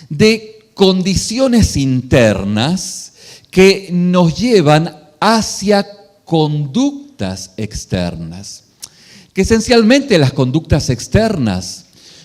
de condiciones internas que nos llevan hacia conductas externas. Que esencialmente las conductas externas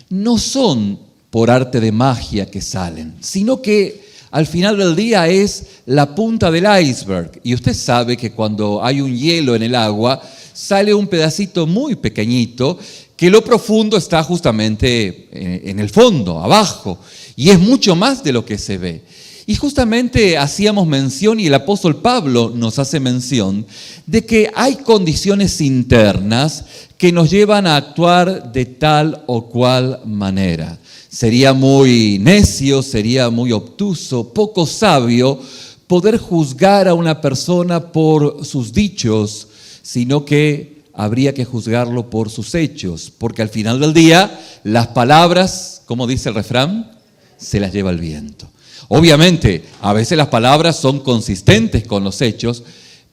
no son por arte de magia que salen, sino que al final del día es la punta del iceberg. Y usted sabe que cuando hay un hielo en el agua, sale un pedacito muy pequeñito, que lo profundo está justamente en el fondo, abajo, y es mucho más de lo que se ve. Y justamente hacíamos mención, y el apóstol Pablo nos hace mención, de que hay condiciones internas que nos llevan a actuar de tal o cual manera. Sería muy necio, sería muy obtuso, poco sabio poder juzgar a una persona por sus dichos, sino que habría que juzgarlo por sus hechos, porque al final del día las palabras, como dice el refrán, se las lleva el viento. Obviamente, a veces las palabras son consistentes con los hechos,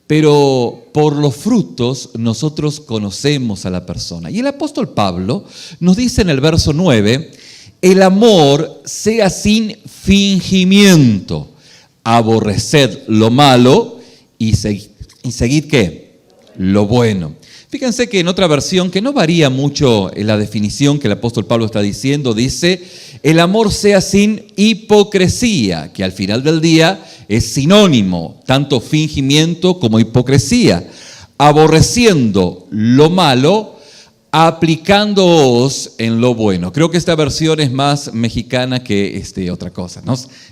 pero por los frutos nosotros conocemos a la persona. Y el apóstol Pablo nos dice en el verso 9, el amor sea sin fingimiento, aborreced lo malo y seguid ¿qué? Lo bueno. Fíjense que en otra versión, que no varía mucho en la definición que el apóstol Pablo está diciendo, dice, el amor sea sin hipocresía, que al final del día es sinónimo, tanto fingimiento como hipocresía, aborreciendo lo malo, aplicándoos en lo bueno. Creo que esta versión es más mexicana que otra cosa.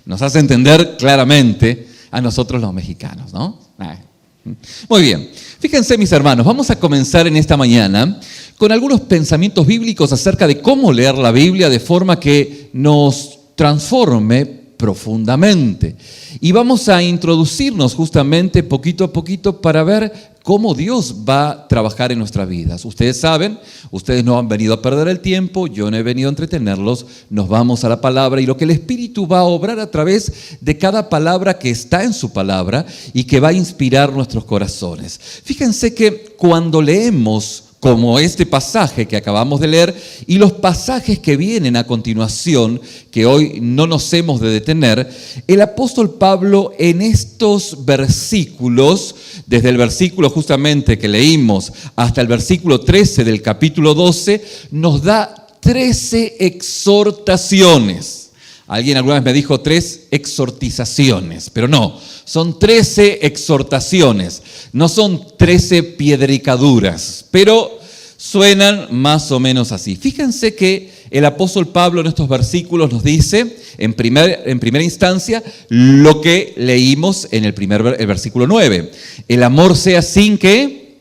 Nos hace entender claramente a nosotros los mexicanos, ¿no? Muy bien. Fíjense, mis hermanos, vamos a comenzar en esta mañana con algunos pensamientos bíblicos acerca de cómo leer la Biblia de forma que nos transforme profundamente. Y vamos a introducirnos justamente poquito a poquito para ver cómo Dios va a trabajar en nuestras vidas. Ustedes saben, ustedes no han venido a perder el tiempo, yo no he venido a entretenerlos, nos vamos a la palabra y lo que el Espíritu va a obrar a través de cada palabra que está en su palabra y que va a inspirar nuestros corazones. Fíjense que cuando leemos como este pasaje que acabamos de leer y los pasajes que vienen a continuación, que hoy no nos hemos de detener, el apóstol Pablo en estos versículos, desde el versículo justamente que leímos hasta el versículo 13 del capítulo 12, nos da 13 exhortaciones. Alguien alguna vez me dijo 3 exhortizaciones, pero no, son 13 exhortaciones, no son 13 piedricaduras, pero suenan más o menos así. Fíjense que el apóstol Pablo en estos versículos nos dice, en primera instancia, lo que leímos en el versículo 9. El amor sea sin ¿qué?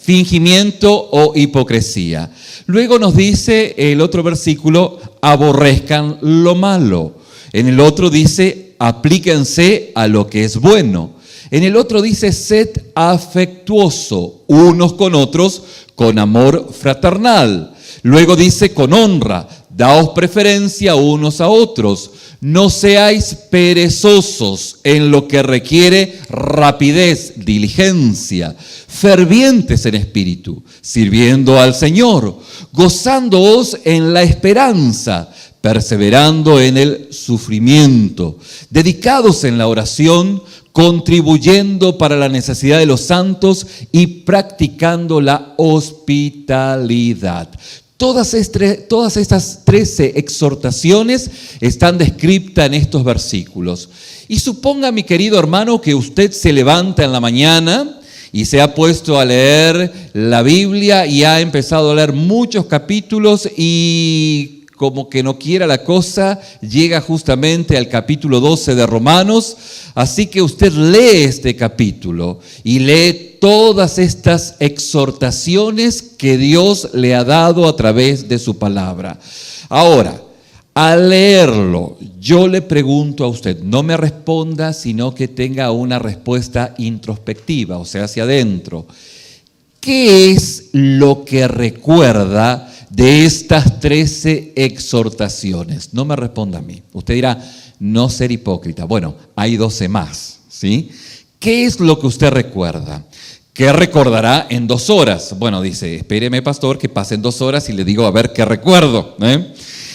Fingimiento o hipocresía. Luego nos dice el otro versículo, aborrezcan lo malo. En el otro dice, aplíquense a lo que es bueno. En el otro dice, sed afectuoso unos con otros con amor fraternal. Luego dice, con honra, daos preferencia unos a otros. No seáis perezosos en lo que requiere rapidez, diligencia, fervientes en espíritu, sirviendo al Señor, gozándoos en la esperanza, perseverando en el sufrimiento, dedicados en la oración, contribuyendo para la necesidad de los santos y practicando la hospitalidad. Todas estas 13 exhortaciones están descritas en estos versículos. Y suponga, mi querido hermano, que usted se levanta en la mañana y se ha puesto a leer la Biblia y ha empezado a leer muchos capítulos y como que no quiera la cosa, llega justamente al capítulo 12 de Romanos. Así que usted lee este capítulo y lee todas estas exhortaciones que Dios le ha dado a través de su palabra. Ahora, al leerlo, yo le pregunto a usted, no me responda, sino que tenga una respuesta introspectiva, o sea, hacia adentro. ¿Qué es lo que recuerda de estas 13 exhortaciones? No me responda a mí. Usted dirá, no ser hipócrita. Bueno, hay 12 más, ¿sí? ¿Qué es lo que usted recuerda? ¿Qué recordará en 2 horas? Bueno, dice, espéreme, pastor, que pasen 2 horas y le digo a ver qué recuerdo,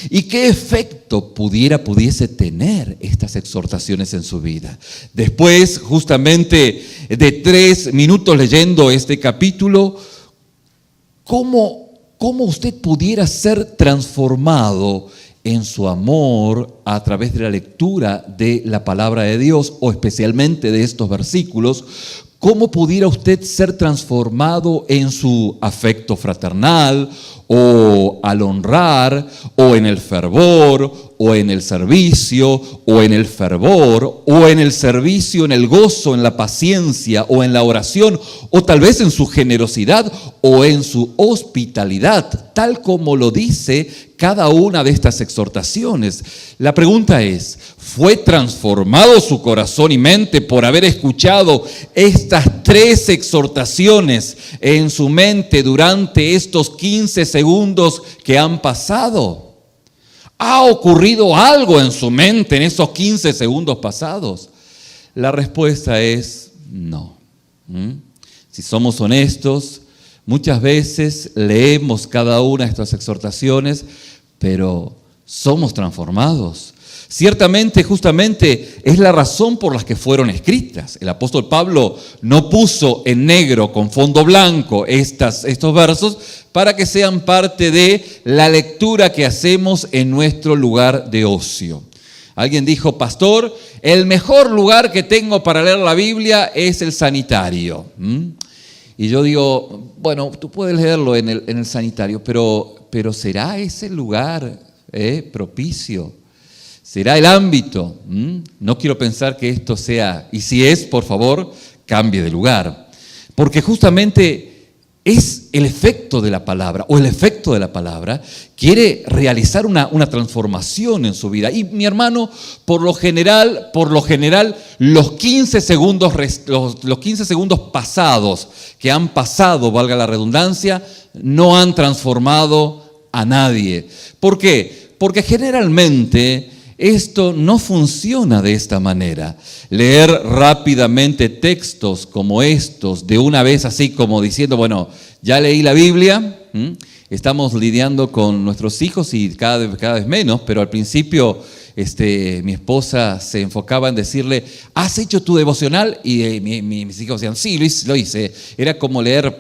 ¿Y qué efecto pudiese tener estas exhortaciones en su vida? Después, justamente de 3 minutos leyendo este capítulo, ¿cómo usted pudiera ser transformado en su amor a través de la lectura de la palabra de Dios, o especialmente de estos versículos? ¿Cómo pudiera usted ser transformado en su afecto fraternal, o al honrar, o en el fervor, o en el servicio, o en el fervor, o en el servicio, en el gozo, en la paciencia, o en la oración, o tal vez en su generosidad, o en su hospitalidad, tal como lo dice cada una de estas exhortaciones? La pregunta es, ¿fue transformado su corazón y mente por haber escuchado estas 3 exhortaciones en su mente durante estos 15 segundos que han pasado? ¿Ha ocurrido algo en su mente en esos 15 segundos pasados? La respuesta es no. Si somos honestos, muchas veces leemos cada una de estas exhortaciones, pero somos transformados. Ciertamente, justamente, es la razón por la que fueron escritas. El apóstol Pablo no puso en negro con fondo blanco estos versos para que sean parte de la lectura que hacemos en nuestro lugar de ocio. Alguien dijo, pastor, el mejor lugar que tengo para leer la Biblia es el sanitario. Y yo digo, bueno, tú puedes leerlo en el sanitario, pero ¿será ese el lugar propicio? ¿Será el ámbito? No quiero pensar que esto sea, y si es, por favor, cambie de lugar. Porque justamente es el efecto de la palabra, o el efecto de la palabra quiere realizar una transformación en su vida. Y mi hermano, por lo general, los 15 segundos pasados, que han pasado, valga la redundancia, no han transformado a nadie. ¿Por qué? Porque generalmente esto no funciona de esta manera. Leer rápidamente textos como estos, de una vez así como diciendo, bueno, ya leí la Biblia, estamos lidiando con nuestros hijos y cada vez menos, pero al principio mi esposa se enfocaba en decirle, ¿has hecho tu devocional? Y mis hijos decían, sí, lo hice. Era como leer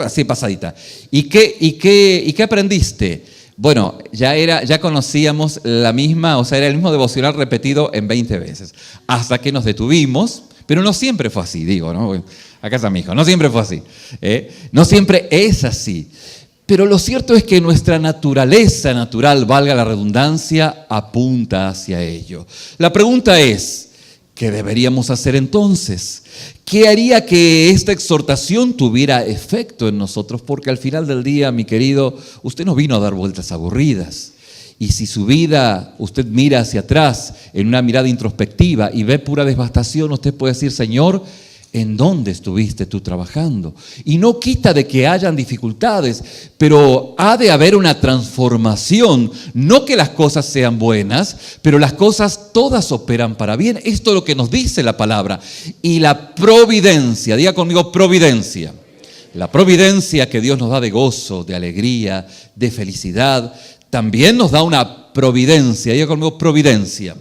así pasadita. ¿Y qué aprendiste? Bueno, ya conocíamos la misma, o sea, era el mismo devocional repetido en 20 veces, hasta que nos detuvimos, pero no siempre fue así, digo, ¿no? Acá está mi hijo, no siempre fue así, no siempre es así, pero lo cierto es que nuestra naturaleza natural, valga la redundancia, apunta hacia ello. La pregunta es, ¿qué deberíamos hacer entonces? ¿Qué haría que esta exhortación tuviera efecto en nosotros? Porque al final del día, mi querido, usted no vino a dar vueltas aburridas. Y si su vida, usted mira hacia atrás en una mirada introspectiva y ve pura devastación, usted puede decir, Señor, ¿en dónde estuviste tú trabajando? Y no quita de que hayan dificultades, pero ha de haber una transformación. No que las cosas sean buenas, pero las cosas todas operan para bien. Esto es lo que nos dice la palabra. Y la providencia, diga conmigo providencia. La providencia que Dios nos da de gozo, de alegría, de felicidad, también nos da una providencia, diga conmigo providencia.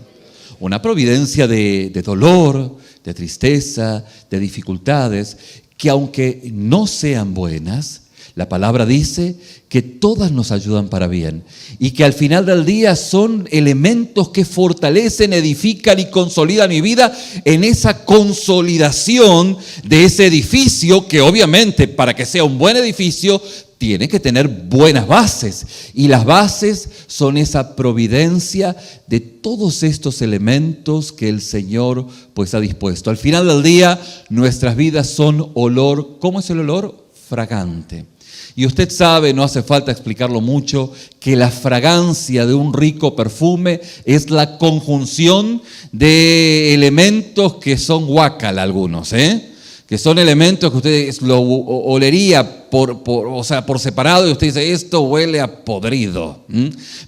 Una providencia de dolor, de tristeza, de dificultades, que aunque no sean buenas, la palabra dice que todas nos ayudan para bien y que al final del día son elementos que fortalecen, edifican y consolidan mi vida en esa consolidación de ese edificio que obviamente para que sea un buen edificio tiene que tener buenas bases, y las bases son esa providencia de todos estos elementos que el Señor pues ha dispuesto. Al final del día, nuestras vidas son olor, ¿cómo es el olor? Fragante. Y usted sabe, no hace falta explicarlo mucho, que la fragancia de un rico perfume es la conjunción de elementos que son guácala algunos, que son elementos que usted lo olería por separado y usted dice, esto huele a podrido,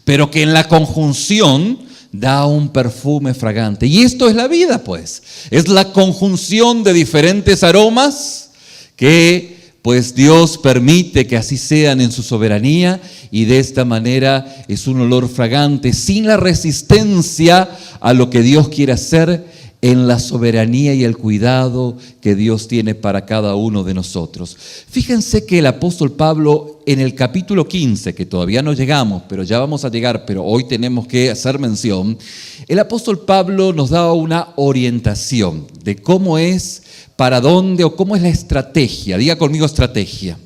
pero que en la conjunción da un perfume fragante. Y esto es la vida, pues. Es la conjunción de diferentes aromas que pues Dios permite que así sean en su soberanía y de esta manera es un olor fragante, sin la resistencia a lo que Dios quiere hacer en la soberanía y el cuidado que Dios tiene para cada uno de nosotros. Fíjense que el apóstol Pablo en el capítulo 15, que todavía no llegamos, pero ya vamos a llegar, pero hoy tenemos que hacer mención, el apóstol Pablo nos da una orientación de cómo es, para dónde o cómo es la estrategia. Diga conmigo estrategia.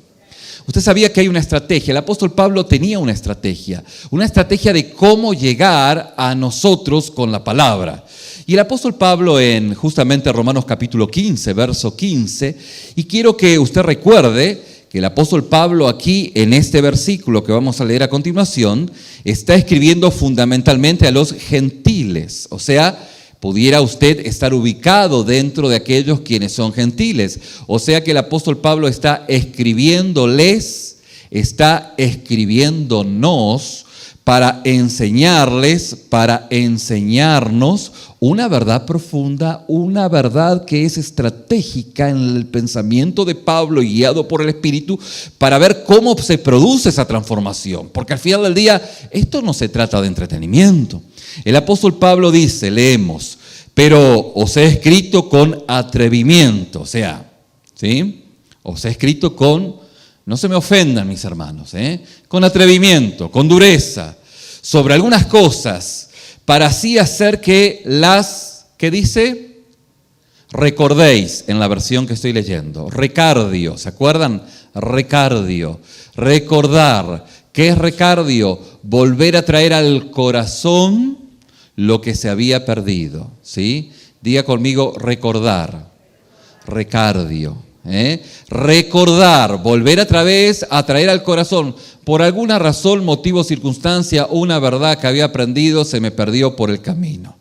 Usted sabía que hay una estrategia. El apóstol Pablo tenía una estrategia de cómo llegar a nosotros con la palabra. Y el apóstol Pablo en justamente Romanos capítulo 15, verso 15, y quiero que usted recuerde que el apóstol Pablo aquí en este versículo que vamos a leer a continuación está escribiendo fundamentalmente a los gentiles, o sea, pudiera usted estar ubicado dentro de aquellos quienes son gentiles. O sea que el apóstol Pablo está escribiéndoles, está escribiéndonos para enseñarles, para enseñarnos una verdad profunda, una verdad que es estratégica en el pensamiento de Pablo y guiado por el Espíritu para ver cómo se produce esa transformación. Porque al final del día, esto no se trata de entretenimiento. El apóstol Pablo dice, leemos, pero os he escrito con atrevimiento, o sea, ¿sí? Os he escrito con, no se me ofendan mis hermanos, con atrevimiento, con dureza, sobre algunas cosas, para así hacer que las, ¿qué dice? Recordéis, en la versión que estoy leyendo, recardio, ¿se acuerdan? Recardio, recordar. ¿Qué es recardio? Volver a traer al corazón lo que se había perdido, ¿sí? Diga conmigo, recordar, recardio, recordar, volver otra vez a traer al corazón. Por alguna razón, motivo, circunstancia, una verdad que había aprendido se me perdió por el camino.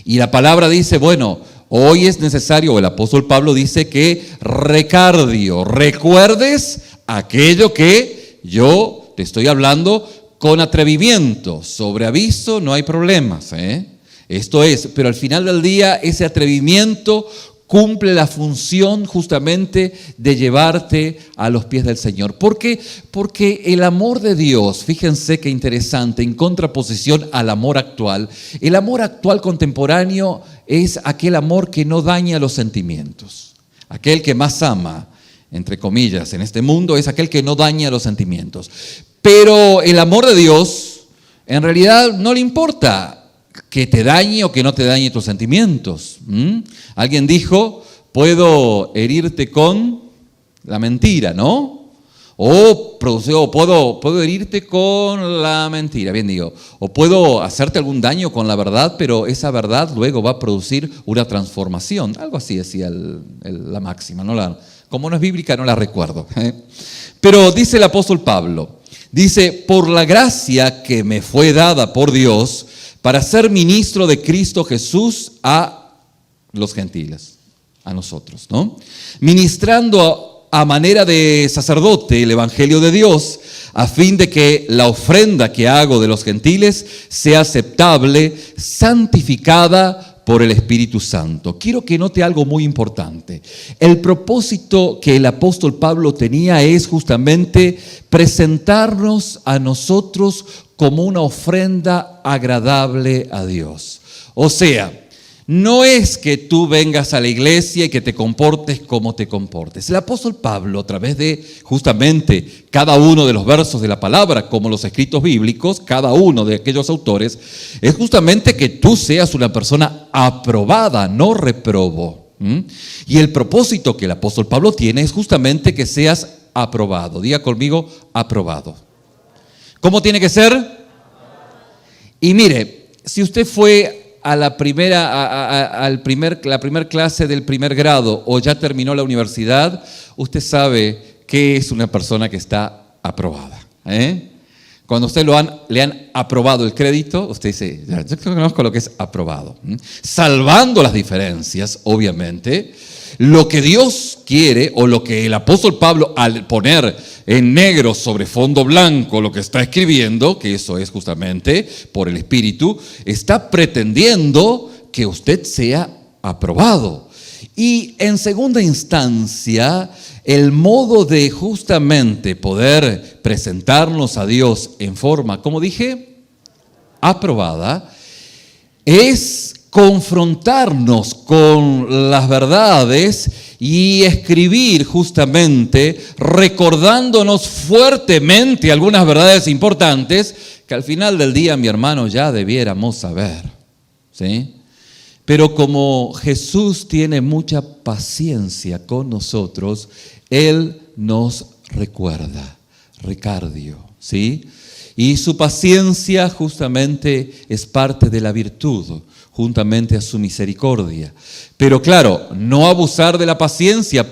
Y la palabra dice, bueno, hoy es necesario, o el apóstol Pablo dice que recardio, recuerdes aquello que yo te estoy hablando con atrevimiento. Sobre aviso no hay problemas, Esto es, pero al final del día ese atrevimiento cumple la función justamente de llevarte a los pies del Señor. ¿Por qué? Porque el amor de Dios, fíjense qué interesante, en contraposición al amor actual, el amor actual contemporáneo es aquel amor que no daña los sentimientos. Aquel que más ama, entre comillas, en este mundo es aquel que no daña los sentimientos. Pero el amor de Dios, en realidad no le importa que te dañe o que no te dañe tus sentimientos. Alguien dijo, puedo herirte con la mentira, ¿no? O puedo herirte con la mentira, bien digo. O puedo hacerte algún daño con la verdad, pero esa verdad luego va a producir una transformación. Algo así decía la máxima, como no es bíblica no la recuerdo. Pero dice el apóstol Pablo, dice, por la gracia que me fue dada por Dios para ser ministro de Cristo Jesús a los gentiles, a nosotros, ¿no? Ministrando a manera de sacerdote el evangelio de Dios, a fin de que la ofrenda que hago de los gentiles sea aceptable, santificada por el Espíritu Santo. Quiero que note algo muy importante. El propósito que el apóstol Pablo tenía es justamente presentarnos a nosotros como una ofrenda agradable a Dios. O sea, no es que tú vengas a la iglesia y que te comportes como te comportes. El apóstol Pablo, a través de justamente cada uno de los versos de la palabra, como los escritos bíblicos, cada uno de aquellos autores, es justamente que tú seas una persona aprobada, no reprobo. Y el propósito que el apóstol Pablo tiene es justamente que seas aprobado. Diga conmigo, aprobado. ¿Cómo tiene que ser? Y mire, si usted fue a la primera clase del primer grado o ya terminó la universidad, usted sabe que es una persona que está aprobada. Cuando usted le han aprobado el crédito, usted dice, yo conozco lo que es aprobado. Salvando las diferencias, obviamente, lo que Dios quiere o lo que el apóstol Pablo al poner en negro sobre fondo blanco lo que está escribiendo, que eso es justamente por el Espíritu, está pretendiendo que usted sea aprobado. Y en segunda instancia, el modo de justamente poder presentarnos a Dios en forma, como dije, aprobada, es confrontarnos con las verdades y escribir justamente recordándonos fuertemente algunas verdades importantes que al final del día, mi hermano, ya debiéramos saber, ¿sí? Pero como Jesús tiene mucha paciencia con nosotros, Él nos recuerda, recardio, ¿sí? Y su paciencia justamente es parte de la virtud, juntamente a su misericordia. Pero claro, no abusar de la paciencia,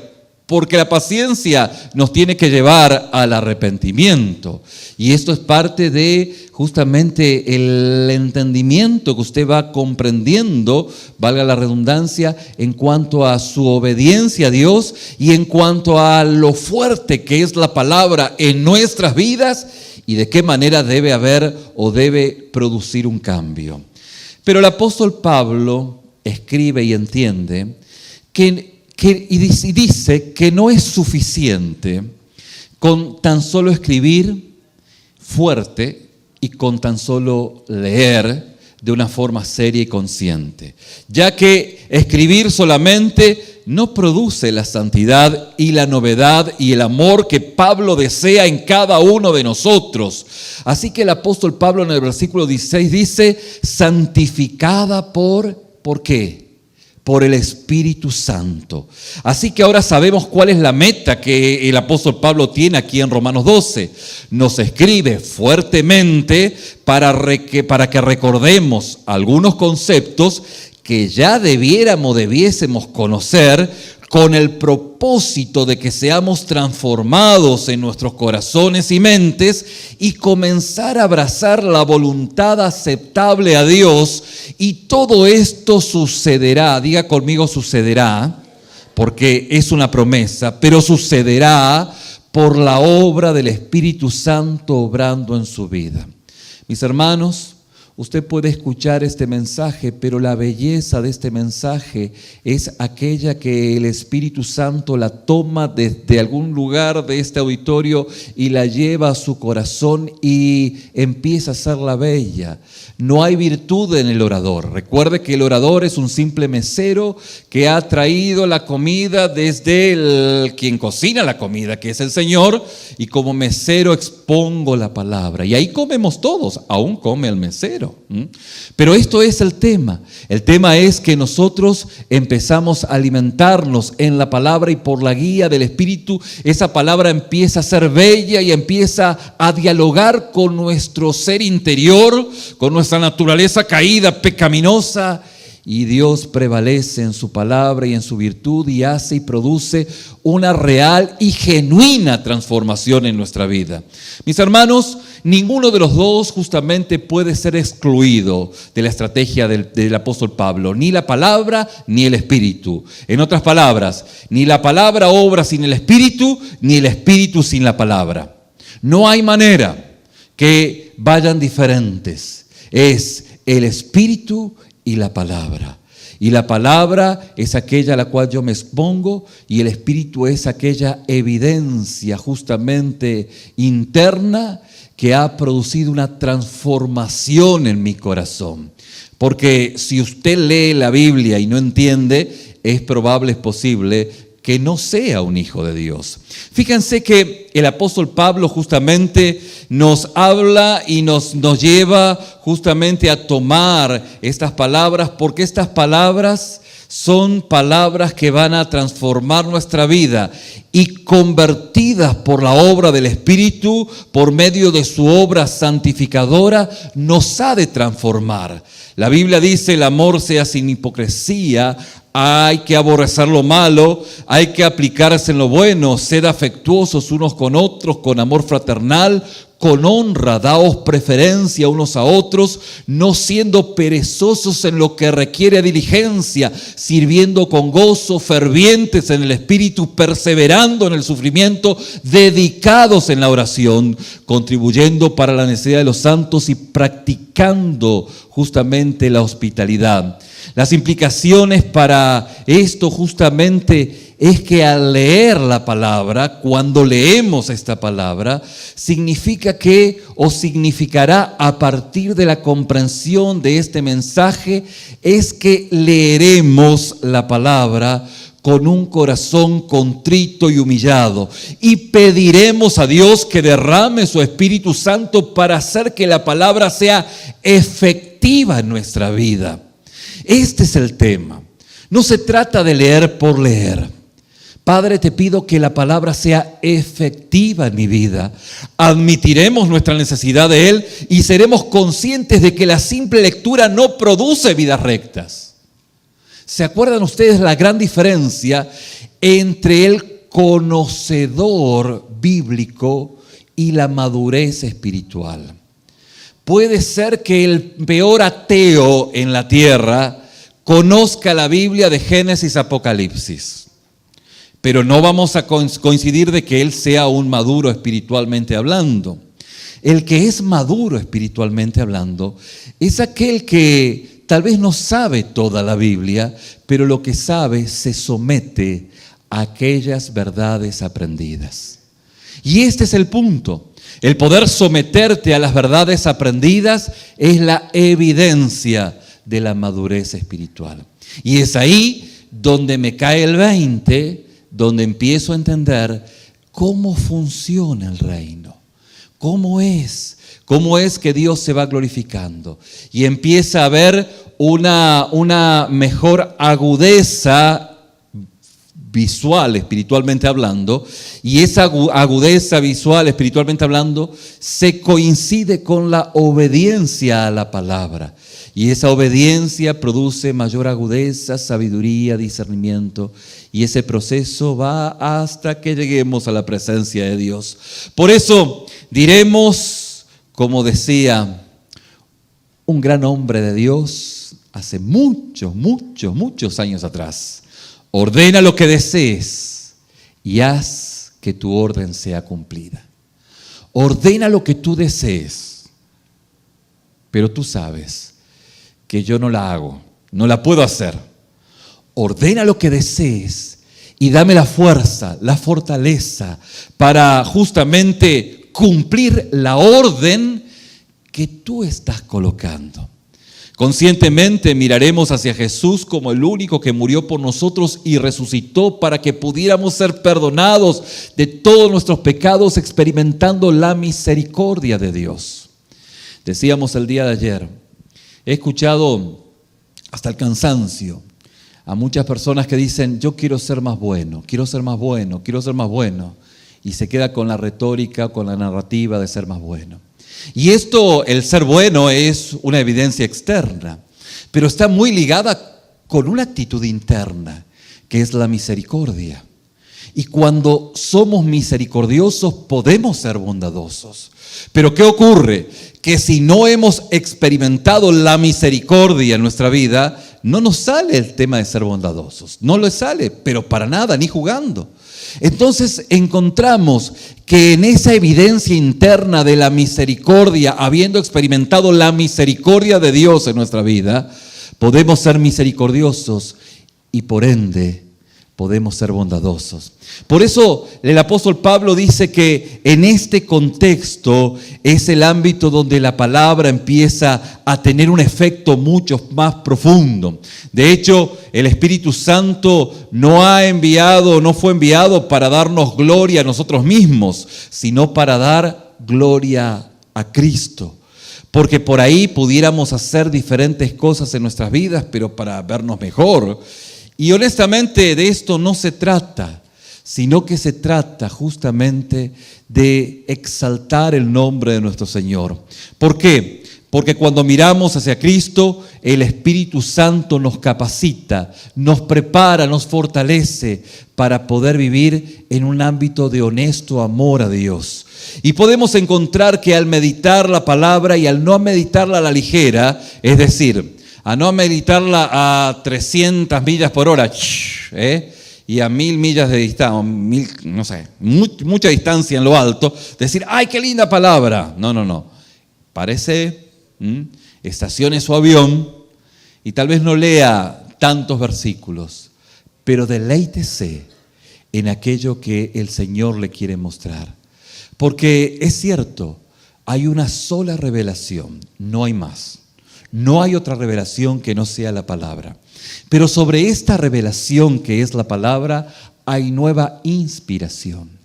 porque la paciencia nos tiene que llevar al arrepentimiento. Y esto es parte de justamente el entendimiento que usted va comprendiendo, valga la redundancia, en cuanto a su obediencia a Dios y en cuanto a lo fuerte que es la palabra en nuestras vidas y de qué manera debe haber o debe producir un cambio. Pero el apóstol Pablo escribe y entiende y dice que no es suficiente con tan solo escribir fuerte y con tan solo leer de una forma seria y consciente, ya que escribir solamente no produce la santidad y la novedad y el amor que Pablo desea en cada uno de nosotros. Así que el apóstol Pablo en el versículo 16 dice, santificada ¿por qué? Por el Espíritu Santo. Así que ahora sabemos cuál es la meta que el apóstol Pablo tiene aquí en Romanos 12. Nos escribe fuertemente para que recordemos algunos conceptos que ya debiésemos conocer con el propósito de que seamos transformados en nuestros corazones y mentes y comenzar a abrazar la voluntad aceptable a Dios. Y todo esto sucederá, diga conmigo sucederá, porque es una promesa, pero sucederá por la obra del Espíritu Santo obrando en su vida. Mis hermanos, usted puede escuchar este mensaje, pero la belleza de este mensaje es aquella que el Espíritu Santo la toma desde algún lugar de este auditorio y la lleva a su corazón y empieza a hacerla bella. No hay virtud en el orador. Recuerde que el orador es un simple mesero que ha traído la comida desde quien cocina la comida, que es el Señor, y como mesero expongo la palabra. Y ahí comemos todos, aún come el mesero. Pero esto es el tema. El tema es que nosotros empezamos a alimentarnos en la palabra y por la guía del Espíritu, esa palabra empieza a ser bella y empieza a dialogar con nuestro ser interior, con nuestra naturaleza caída, pecaminosa, y Dios prevalece en su palabra y en su virtud y hace y produce una real y genuina transformación en nuestra vida. Mis hermanos, ninguno de los dos justamente puede ser excluido de la estrategia del apóstol Pablo, ni la palabra ni el Espíritu. En otras palabras, ni la palabra obra sin el Espíritu, ni el Espíritu sin la palabra. No hay manera que vayan diferentes. Es el Espíritu y la palabra. Y la palabra es aquella a la cual yo me expongo y el Espíritu es aquella evidencia justamente interna que ha producido una transformación en mi corazón. Porque si usted lee la Biblia y no entiende, es posible que no sea un hijo de Dios. Fíjense que el apóstol Pablo justamente nos habla y nos lleva justamente a tomar estas palabras, porque estas palabras son palabras que van a transformar nuestra vida y convertidas por la obra del Espíritu, por medio de su obra santificadora, nos ha de transformar. La Biblia dice, el amor sea sin hipocresía, hay que aborrecer lo malo, hay que aplicarse en lo bueno, sed afectuosos unos con otros, con amor fraternal, con honra, daos preferencia unos a otros, no siendo perezosos en lo que requiere diligencia, sirviendo con gozo, fervientes en el Espíritu, perseverando en el sufrimiento, dedicados en la oración, contribuyendo para la necesidad de los santos y practicando justamente la hospitalidad. Las implicaciones para esto justamente es que al leer la palabra, cuando leemos esta palabra, significa que o significará a partir de la comprensión de este mensaje, es que leeremos la palabra con un corazón contrito y humillado, y pediremos a Dios que derrame su Espíritu Santo para hacer que la palabra sea efectiva en nuestra vida. Este es el tema. No se trata de leer por leer. Padre, te pido que la palabra sea efectiva en mi vida. Admitiremos nuestra necesidad de Él y seremos conscientes de que la simple lectura no produce vidas rectas. ¿Se acuerdan ustedes la gran diferencia entre el conocedor bíblico y la madurez espiritual? Puede ser que el peor ateo en la tierra conozca la Biblia de Génesis a Apocalipsis, pero no vamos a coincidir de que él sea un maduro espiritualmente hablando. El que es maduro espiritualmente hablando es aquel que tal vez no sabe toda la Biblia, pero lo que sabe se somete a aquellas verdades aprendidas. Y este es el punto. El poder someterte a las verdades aprendidas es la evidencia de la madurez espiritual. Y es ahí donde me cae el 20, donde empiezo a entender cómo funciona el reino. ¿Cómo es que Dios se va glorificando? Y empieza a haber una mejor agudeza visual, espiritualmente hablando, y esa agudeza visual, espiritualmente hablando, se coincide con la obediencia a la palabra. Y esa obediencia produce mayor agudeza, sabiduría, discernimiento, y ese proceso va hasta que lleguemos a la presencia de Dios. Por eso diremos, como decía un gran hombre de Dios hace muchos años atrás: ordena lo que desees y haz que tu orden sea cumplida. Ordena lo que tú desees, pero tú sabes que yo no la hago, no la puedo hacer. Ordena lo que desees y dame la fuerza, la fortaleza para justamente cumplir la orden que tú estás colocando. Conscientemente miraremos hacia Jesús como el único que murió por nosotros y resucitó para que pudiéramos ser perdonados de todos nuestros pecados, experimentando la misericordia de Dios. Decíamos el día de ayer, he escuchado hasta el cansancio a muchas personas que dicen: yo quiero ser más bueno, quiero ser más bueno, quiero ser más bueno, y se queda con la retórica, con la narrativa de ser más bueno. Y esto, el ser bueno, es una evidencia externa, pero está muy ligada con una actitud interna, que es la misericordia. Y cuando somos misericordiosos, podemos ser bondadosos. Pero ¿qué ocurre? Que si no hemos experimentado la misericordia en nuestra vida, no nos sale el tema de ser bondadosos. No le sale, pero para nada, ni jugando. Entonces encontramos que en esa evidencia interna de la misericordia, habiendo experimentado la misericordia de Dios en nuestra vida, podemos ser misericordiosos y por ende podemos ser bondadosos. Por eso el apóstol Pablo dice que en este contexto es el ámbito donde la palabra empieza a tener un efecto mucho más profundo. De hecho, el Espíritu Santo no fue enviado para darnos gloria a nosotros mismos, sino para dar gloria a Cristo. Porque por ahí pudiéramos hacer diferentes cosas en nuestras vidas, pero para vernos mejor. Y honestamente de esto no se trata, sino que se trata justamente de exaltar el nombre de nuestro Señor. ¿Por qué? Porque cuando miramos hacia Cristo, el Espíritu Santo nos capacita, nos prepara, nos fortalece para poder vivir en un ámbito de honesto amor a Dios. Y podemos encontrar que al meditar la palabra y al no meditarla a la ligera, es decir, a no meditarla a 300 millas por hora, y a 1000 millas de distancia, mucha distancia en lo alto, decir: ¡ay, qué linda palabra! No. Parece, estacione su avión y tal vez no lea tantos versículos, pero deleítese en aquello que el Señor le quiere mostrar. Porque es cierto, hay una sola revelación, no hay más. No hay otra revelación que no sea la palabra. Pero sobre esta revelación que es la palabra, hay nueva inspiración.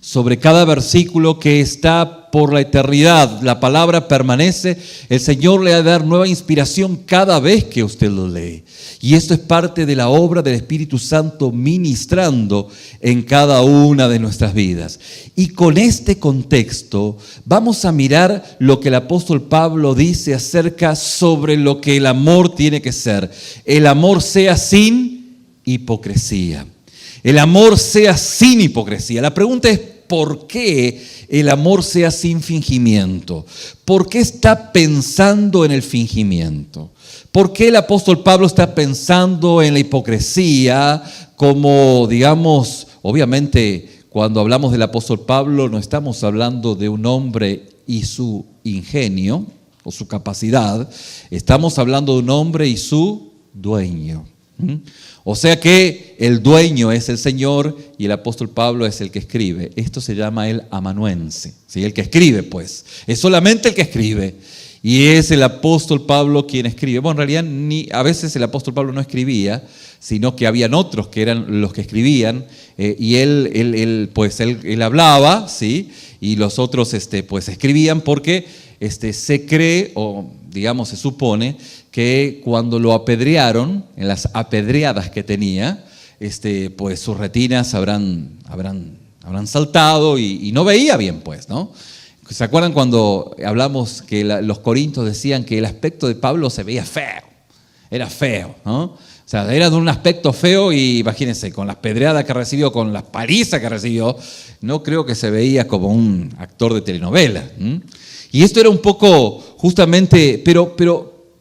Sobre cada versículo que está por la eternidad, la palabra permanece, el Señor le va a dar nueva inspiración cada vez que usted lo lee. Y esto es parte de la obra del Espíritu Santo ministrando en cada una de nuestras vidas. Y con este contexto vamos a mirar lo que el apóstol Pablo dice acerca sobre lo que el amor tiene que ser. El amor sea sin hipocresía. El amor sea sin hipocresía. La pregunta es, ¿por qué el amor sea sin fingimiento? ¿Por qué está pensando en el fingimiento? ¿Por qué el apóstol Pablo está pensando en la hipocresía como, digamos, obviamente cuando hablamos del apóstol Pablo no estamos hablando de un hombre y su ingenio o su capacidad, estamos hablando de un hombre y su dueño. O sea que el dueño es el Señor y el apóstol Pablo es el que escribe. Esto se llama el amanuense, ¿sí? El que escribe, pues. Es solamente el que escribe. Y es el apóstol Pablo quien escribe. Bueno, en realidad a veces el apóstol Pablo no escribía, sino que habían otros que eran los que escribían. Y él hablaba, ¿sí? Y los otros pues escribían porque se cree, o digamos se supone, que cuando lo apedrearon, en las apedreadas que tenía, pues sus retinas habrán saltado y no veía bien, pues, ¿no? ¿Se acuerdan cuando hablamos que los corintios decían que el aspecto de Pablo se veía feo? Era feo, ¿no? O sea, era de un aspecto feo y imagínense, con las pedreadas que recibió, con las palizas que recibió, no creo que se veía como un actor de telenovela. Y esto era un poco justamente, pero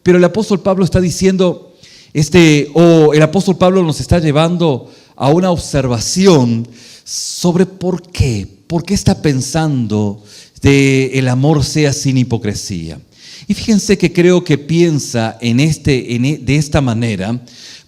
el apóstol Pablo está diciendo, el apóstol Pablo nos está llevando a una observación sobre por qué está pensando de el amor sea sin hipocresía. Y fíjense que creo que piensa de esta manera,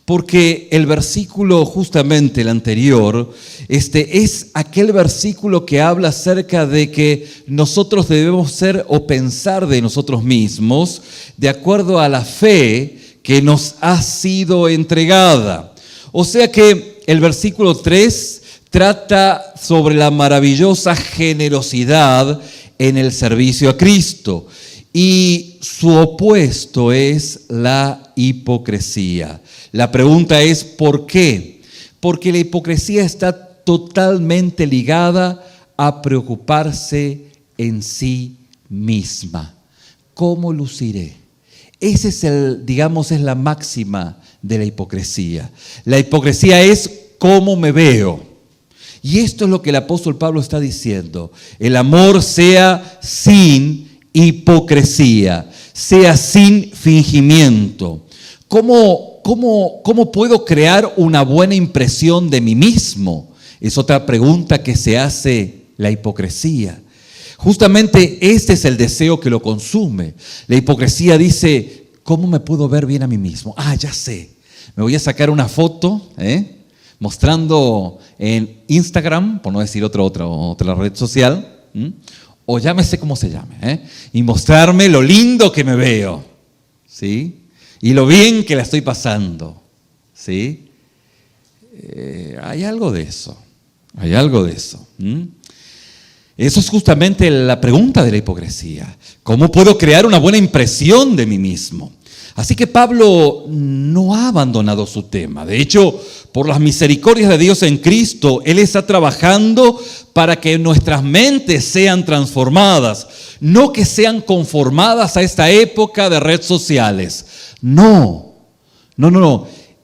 porque el versículo justamente el anterior, es aquel versículo que habla acerca de que nosotros debemos ser o pensar de nosotros mismos de acuerdo a la fe que nos ha sido entregada. O sea que el versículo 3 trata sobre la maravillosa generosidad en el servicio a Cristo. Y su opuesto es la hipocresía. La pregunta es ¿por qué? Porque la hipocresía está totalmente ligada a preocuparse en sí misma. ¿Cómo luciré? Ese es es la máxima de la hipocresía. La hipocresía es cómo me veo. Y esto es lo que el apóstol Pablo está diciendo. El amor sea sin hipocresía, sea sin fingimiento. ¿Cómo puedo crear una buena impresión de mí mismo? Es otra pregunta que se hace la hipocresía. Justamente este es el deseo que lo consume. La hipocresía dice, ¿cómo me puedo ver bien a mí mismo? Ya sé, me voy a sacar una foto, mostrando en Instagram, por no decir otra red social, o llámese como se llame, y mostrarme lo lindo que me veo, ¿sí? Y lo bien que la estoy pasando, ¿sí? Hay algo de eso. Eso es justamente la pregunta de la hipocresía. ¿Cómo puedo crear una buena impresión de mí mismo? Así que Pablo no ha abandonado su tema. De hecho, por las misericordias de Dios en Cristo, Él está trabajando para que nuestras mentes sean transformadas, no que sean conformadas a esta época de redes sociales. No.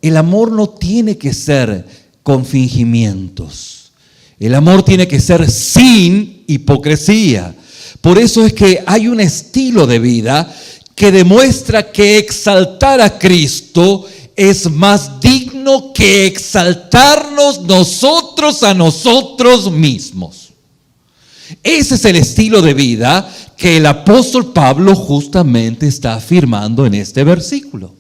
El amor no tiene que ser con fingimientos. El amor tiene que ser sin hipocresía. Por eso es que hay un estilo de vida que demuestra que exaltar a Cristo es más digno que exaltarnos nosotros a nosotros mismos. Ese es el estilo de vida que el apóstol Pablo justamente está afirmando en este versículo.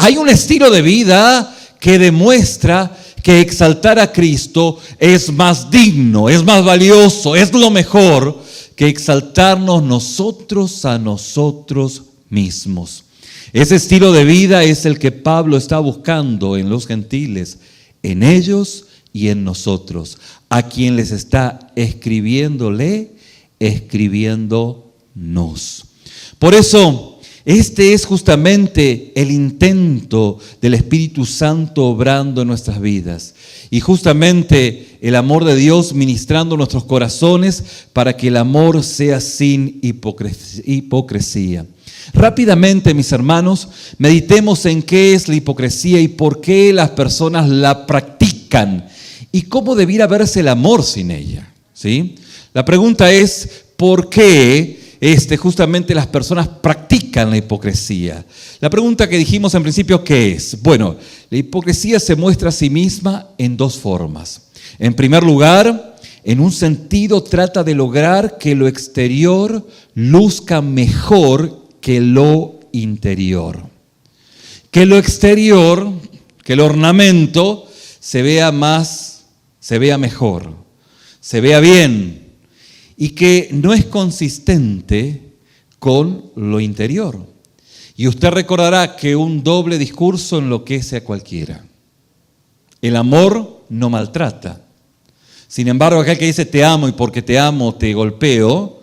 Hay un estilo de vida que demuestra que exaltar a Cristo es más digno, es más valioso, es lo mejor que exaltarnos nosotros a nosotros mismos. Ese estilo de vida es el que Pablo está buscando en los gentiles, en ellos y en nosotros, a quien les está escribiéndonos. Por eso, este es justamente el intento del Espíritu Santo obrando en nuestras vidas. Y justamente el amor de Dios ministrando nuestros corazones para que el amor sea sin hipocresía. Rápidamente, mis hermanos, meditemos en qué es la hipocresía y por qué las personas la practican y cómo debiera verse el amor sin ella, ¿sí? La pregunta es, ¿por qué justamente las personas practican la hipocresía? La pregunta que dijimos en principio, ¿qué es? Bueno, la hipocresía se muestra a sí misma en dos formas. En primer lugar, en un sentido trata de lograr que lo exterior luzca mejor que lo interior. Que lo exterior, que el ornamento se vea mejor, se vea bien y que no es consistente con lo interior. Y usted recordará que un doble discurso enloquece a cualquiera. El amor no maltrata. Sin embargo, aquel que dice te amo y porque te amo te golpeo,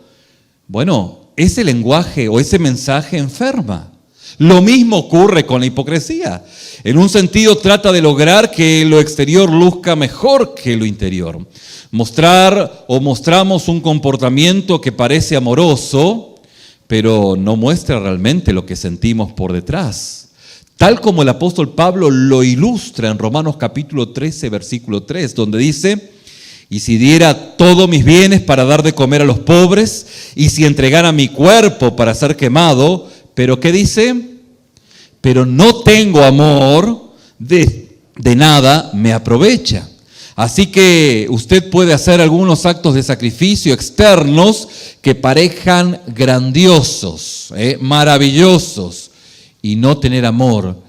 bueno, ese lenguaje o ese mensaje enferma. Lo mismo ocurre con la hipocresía. En un sentido trata de lograr que lo exterior luzca mejor que lo interior. Mostramos un comportamiento que parece amoroso, pero no muestra realmente lo que sentimos por detrás. Tal como el apóstol Pablo lo ilustra en Romanos capítulo 13, versículo 3, donde dice: y si diera todos mis bienes para dar de comer a los pobres, y si entregara mi cuerpo para ser quemado, pero ¿qué dice? Pero no tengo amor, de nada me aprovecha. Así que usted puede hacer algunos actos de sacrificio externos que parezcan grandiosos, maravillosos, y no tener amor.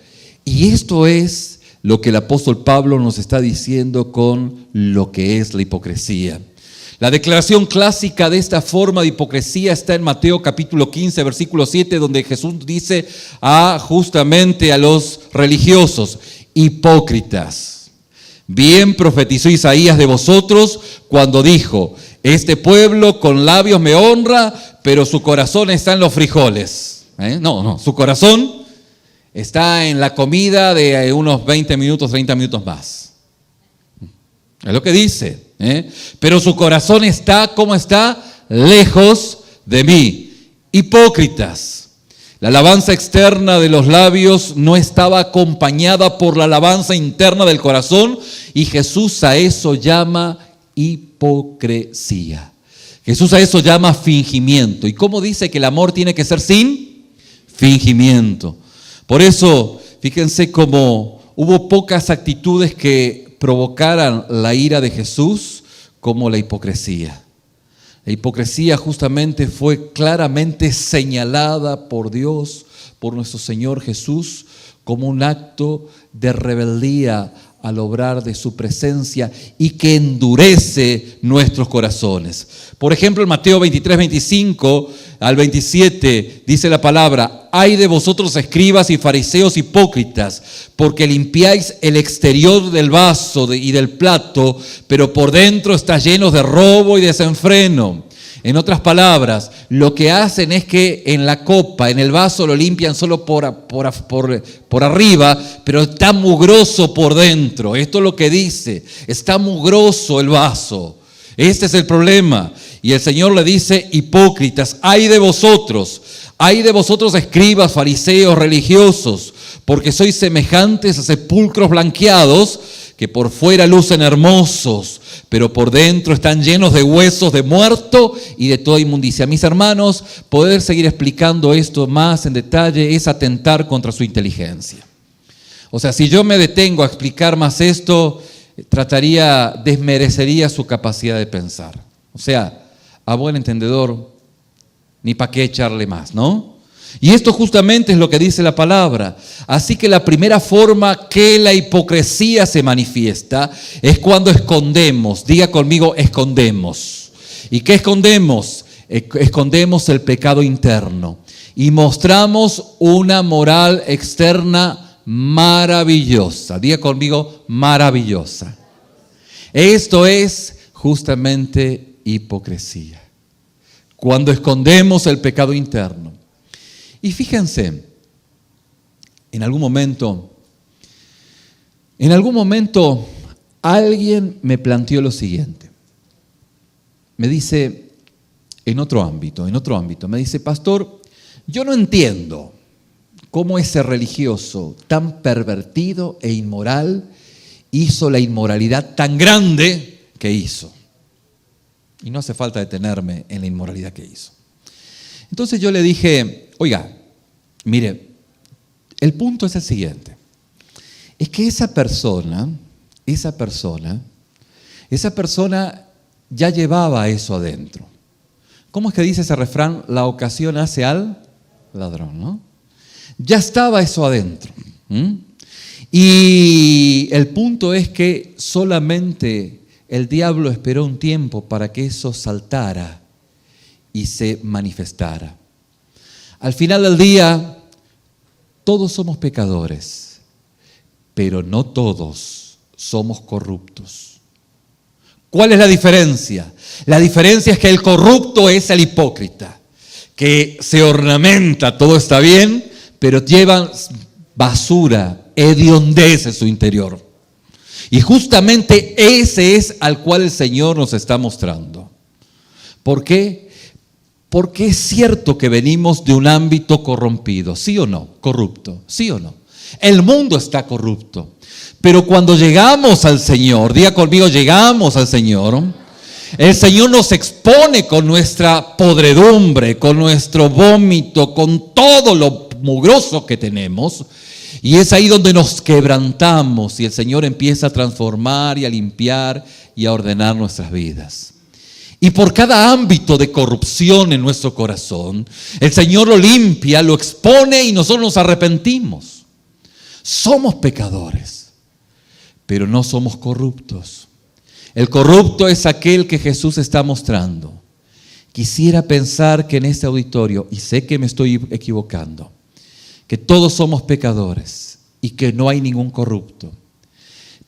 Y esto es lo que el apóstol Pablo nos está diciendo con lo que es la hipocresía. La declaración clásica de esta forma de hipocresía está en Mateo capítulo 15, versículo 7, donde Jesús dice justamente a los religiosos: hipócritas. Bien profetizó Isaías de vosotros cuando dijo: este pueblo con labios me honra, pero su corazón está en los frijoles. No, su corazón está en la comida de unos 20 minutos, 30 minutos más. Es lo que dice. Pero su corazón está, ¿cómo está? Lejos de mí. Hipócritas. La alabanza externa de los labios no estaba acompañada por la alabanza interna del corazón, y Jesús a eso llama hipocresía. Jesús a eso llama fingimiento. ¿Y cómo dice que el amor tiene que ser sin fingimiento? Por eso, fíjense cómo hubo pocas actitudes que provocaran la ira de Jesús como la hipocresía. La hipocresía justamente fue claramente señalada por Dios, por nuestro Señor Jesús, como un acto de rebeldía al obrar de su presencia y que endurece nuestros corazones. Por ejemplo, en Mateo 23, 25 al 27 dice la palabra: ay de vosotros escribas y fariseos hipócritas, porque limpiáis el exterior del vaso y del plato, pero por dentro está lleno de robo y desenfreno. En otras palabras, lo que hacen es que en la copa, en el vaso, lo limpian solo por arriba, pero está mugroso por dentro. Esto es lo que dice: está mugroso el vaso. Este es el problema. Y el Señor le dice: hipócritas, ay de vosotros escribas, fariseos, religiosos, porque sois semejantes a sepulcros blanqueados, que por fuera lucen hermosos, pero por dentro están llenos de huesos de muerto y de toda inmundicia. Mis hermanos, poder seguir explicando esto más en detalle es atentar contra su inteligencia. O sea, si yo me detengo a explicar más esto, desmerecería su capacidad de pensar. O sea, a buen entendedor, ni para qué echarle más, ¿no? Y esto justamente es lo que dice la palabra. Así que la primera forma que la hipocresía se manifiesta es cuando escondemos. Diga conmigo, escondemos. ¿Y qué escondemos? Escondemos el pecado interno y mostramos una moral externa maravillosa. Diga conmigo, maravillosa. Esto es justamente hipocresía. Cuando escondemos el pecado interno. Y fíjense, en algún momento alguien me planteó lo siguiente. Me dice, en otro ámbito, me dice, pastor, yo no entiendo cómo ese religioso tan pervertido e inmoral hizo la inmoralidad tan grande que hizo. Y no hace falta detenerme en la inmoralidad que hizo. Entonces yo le dije, oiga, mire, el punto es el siguiente. Es que esa persona ya llevaba eso adentro. ¿Cómo es que dice ese refrán? La ocasión hace al ladrón, ¿no? Ya estaba eso adentro. Y el punto es que solamente el diablo esperó un tiempo para que eso saltara y se manifestara. Al final del día, todos somos pecadores, pero no todos somos corruptos. ¿Cuál es la diferencia? La diferencia es que el corrupto es el hipócrita, que se ornamenta, todo está bien, pero lleva basura, hediondez en su interior. Y justamente ese es al cual el Señor nos está mostrando. ¿Por qué? Porque es cierto que venimos de un ámbito corrompido, ¿sí o no? Corrupto, ¿sí o no? El mundo está corrupto. Pero cuando llegamos al Señor, diga conmigo, llegamos al Señor, el Señor nos expone con nuestra podredumbre, con nuestro vómito, con todo lo mugroso que tenemos. Y es ahí donde nos quebrantamos y el Señor empieza a transformar y a limpiar y a ordenar nuestras vidas. Y por cada ámbito de corrupción en nuestro corazón, el Señor lo limpia, lo expone y nosotros nos arrepentimos. Somos pecadores, pero no somos corruptos. El corrupto es aquel que Jesús está mostrando. Quisiera pensar que en este auditorio, y sé que me estoy equivocando, que todos somos pecadores y que no hay ningún corrupto.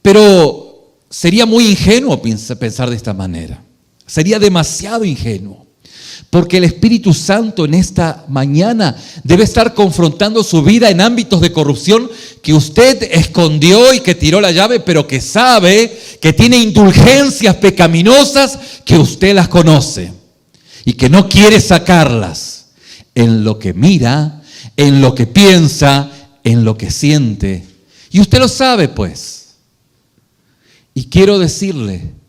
Pero sería muy ingenuo pensar de esta manera. Sería demasiado ingenuo. Porque el Espíritu Santo en esta mañana debe estar confrontando su vida en ámbitos de corrupción que usted escondió y que tiró la llave, pero que sabe que tiene indulgencias pecaminosas que usted las conoce y que no quiere sacarlas en lo que mira, en lo que piensa, en lo que siente. Y usted lo sabe, pues. Y quiero decirle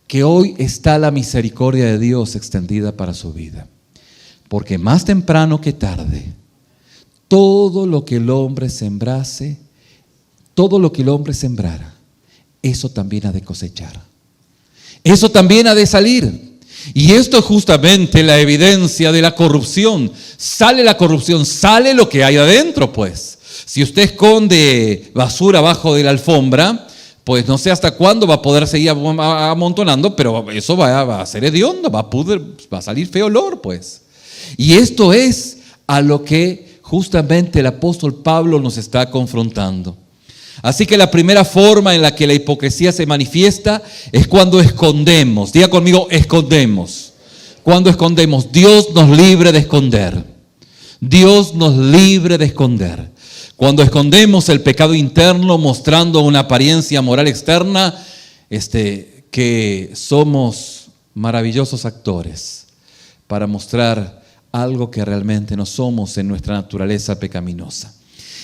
que hoy está la misericordia de Dios extendida para su vida. Porque más temprano que tarde, todo lo que el hombre sembrase, todo lo que el hombre sembrara, eso también ha de cosechar. Eso también ha de salir. Y esto es justamente la evidencia de la corrupción. Sale la corrupción, sale lo que hay adentro, pues. Si usted esconde basura abajo de la alfombra, pues no sé hasta cuándo va a poder seguir amontonando, pero eso va a ser hediondo, va a salir feo olor, pues. Y esto es a lo que justamente el apóstol Pablo nos está confrontando. Así que la primera forma en la que la hipocresía se manifiesta es cuando escondemos. Diga conmigo, escondemos. Cuando escondemos, Dios nos libre de esconder. Dios nos libre de esconder. Cuando escondemos el pecado interno mostrando una apariencia moral externa, que somos maravillosos actores para mostrar algo que realmente no somos en nuestra naturaleza pecaminosa.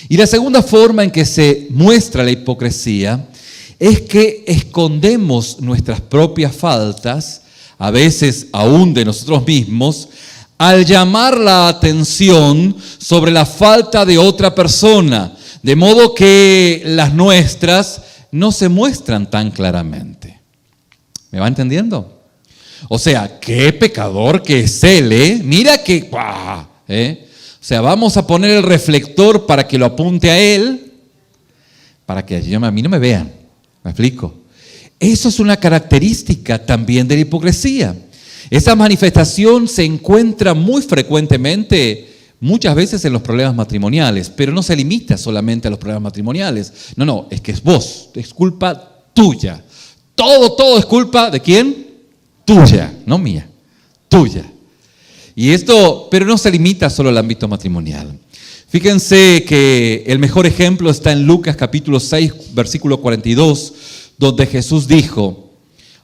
Y la segunda forma en que se muestra la hipocresía es que escondemos nuestras propias faltas, a veces aún de nosotros mismos, al llamar la atención sobre la falta de otra persona, de modo que las nuestras no se muestran tan claramente. ¿Me va entendiendo? O sea, qué pecador que es él, ¿eh? Mira que, O sea, vamos a poner el reflector para que lo apunte a él, para que a mí no me vean. ¿Me explico? Eso es una característica también de la hipocresía. Esa manifestación se encuentra muy frecuentemente, muchas veces en los problemas matrimoniales, pero no se limita solamente a los problemas matrimoniales. No, es que es vos, es culpa tuya. Todo es culpa ¿de quién? Tuya, no mía, tuya. Y esto, pero no se limita solo al ámbito matrimonial. Fíjense que el mejor ejemplo está en Lucas capítulo 6, versículo 42, donde Jesús dijo,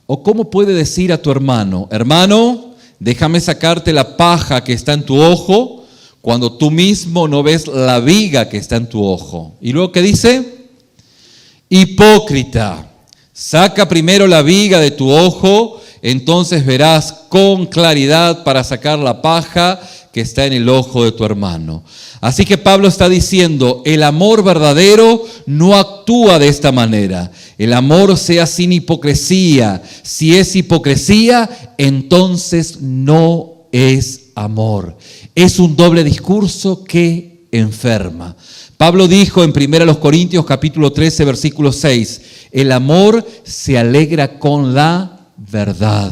¿o cómo puede decir a tu hermano, hermano, déjame sacarte la paja que está en tu ojo, cuando tú mismo no ves la viga que está en tu ojo? Y luego, ¿qué dice? Hipócrita, saca primero la viga de tu ojo, entonces verás con claridad para sacar la paja que está en el ojo de tu hermano. Así que Pablo está diciendo, el amor verdadero no actúa de esta manera. El amor sea sin hipocresía. Si es hipocresía, entonces no es amor. Es un doble discurso que enferma. Pablo dijo en 1 Corintios capítulo 13, versículo 6, el amor se alegra con la verdad.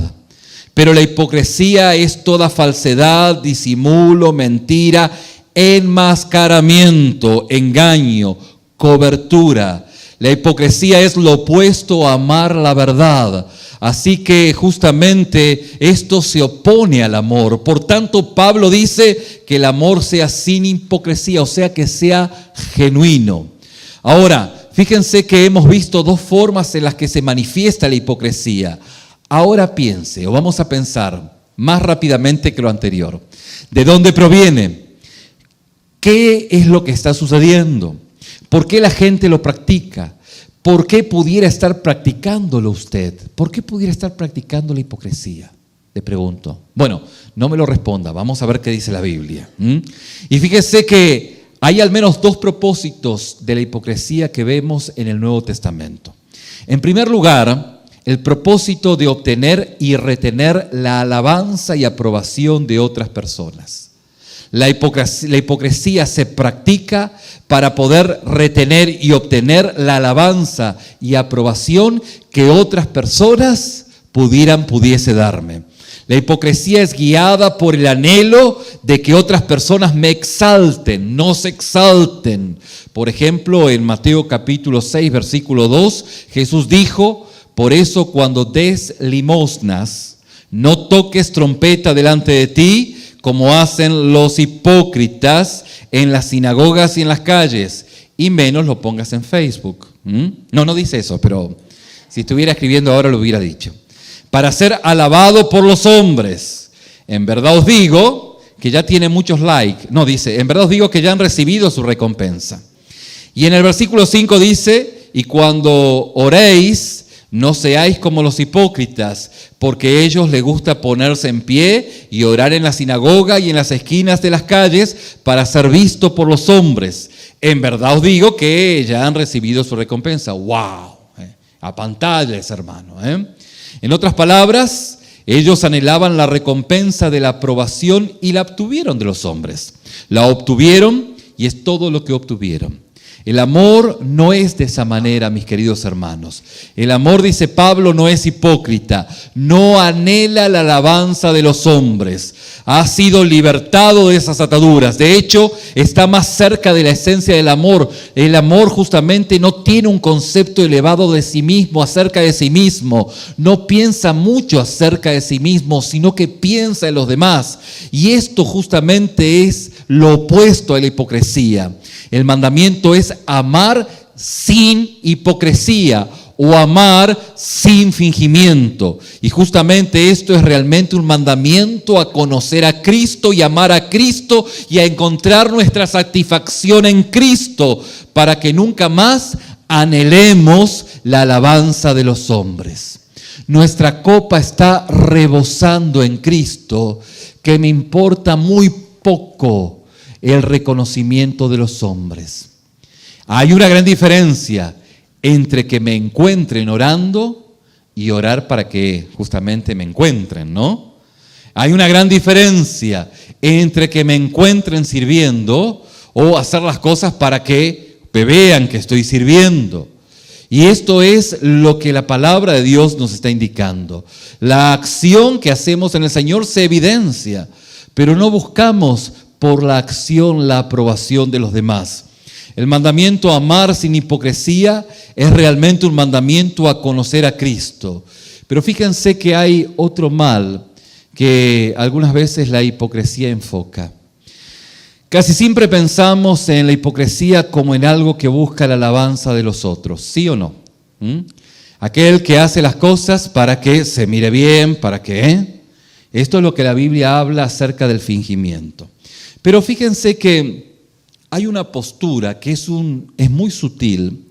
Pero la hipocresía es toda falsedad, disimulo, mentira, enmascaramiento, engaño, cobertura. La hipocresía es lo opuesto a amar la verdad. Así que justamente esto se opone al amor. Por tanto, Pablo dice que el amor sea sin hipocresía, o sea, que sea genuino. Ahora, fíjense que hemos visto dos formas en las que se manifiesta la hipocresía. Ahora piense, o vamos a pensar más rápidamente que lo anterior. ¿De dónde proviene? ¿Qué es lo que está sucediendo? ¿Por qué la gente lo practica? ¿Por qué pudiera estar practicándolo usted? ¿Por qué pudiera estar practicando la hipocresía? Le pregunto. Bueno, no me lo responda, vamos a ver qué dice la Biblia. Y fíjese que hay al menos dos propósitos de la hipocresía que vemos en el Nuevo Testamento. En primer lugar, el propósito de obtener y retener la alabanza y aprobación de otras personas. La hipocresía se practica para poder retener y obtener la alabanza y aprobación que otras personas pudiese darme. La hipocresía es guiada por el anhelo de que otras personas me exalten, no se exalten. Por ejemplo, en Mateo capítulo 6, versículo 2, Jesús dijo, por eso cuando des limosnas, no toques trompeta delante de ti, como hacen los hipócritas en las sinagogas y en las calles, y menos lo pongas en Facebook. No dice eso, pero si estuviera escribiendo ahora lo hubiera dicho. Para ser alabado por los hombres. En verdad os digo que ya tiene muchos likes. No, dice, en verdad os digo que ya han recibido su recompensa. Y en el versículo 5 dice, y cuando oréis, no seáis como los hipócritas, porque a ellos les gusta ponerse en pie y orar en la sinagoga y en las esquinas de las calles para ser visto por los hombres. En verdad os digo que ya han recibido su recompensa. ¡Wow! A pantallas, hermano. En otras palabras, ellos anhelaban la recompensa de la aprobación y la obtuvieron de los hombres. La obtuvieron y es todo lo que obtuvieron. El amor no es de esa manera, mis queridos hermanos. El amor, dice Pablo, no es hipócrita, no anhela la alabanza de los hombres. Ha sido libertado de esas ataduras. De hecho, está más cerca de la esencia del amor. El amor justamente no tiene un concepto elevado de sí mismo, acerca de sí mismo. No piensa mucho acerca de sí mismo, sino que piensa en los demás. Y esto justamente es lo opuesto a la hipocresía. El mandamiento es amar sin hipocresía o amar sin fingimiento. Y justamente esto es realmente un mandamiento a conocer a Cristo y amar a Cristo y a encontrar nuestra satisfacción en Cristo para que nunca más anhelemos la alabanza de los hombres. Nuestra copa está rebosando en Cristo, que me importa muy poco el reconocimiento de los hombres. Hay una gran diferencia entre que me encuentren orando y orar para que justamente me encuentren, ¿no? Hay una gran diferencia entre que me encuentren sirviendo o hacer las cosas para que me vean que estoy sirviendo. Y esto es lo que la palabra de Dios nos está indicando. La acción que hacemos en el Señor se evidencia, pero no buscamos por la acción la aprobación de los demás. El mandamiento a amar sin hipocresía es realmente un mandamiento a conocer a Cristo. Pero fíjense que hay otro mal que algunas veces la hipocresía enfoca. Casi siempre pensamos en la hipocresía como en algo que busca la alabanza de los otros, ¿sí o no? Aquel que hace las cosas para que se mire bien, para que... Esto es lo que la Biblia habla acerca del fingimiento. Pero fíjense que hay una postura que es muy sutil,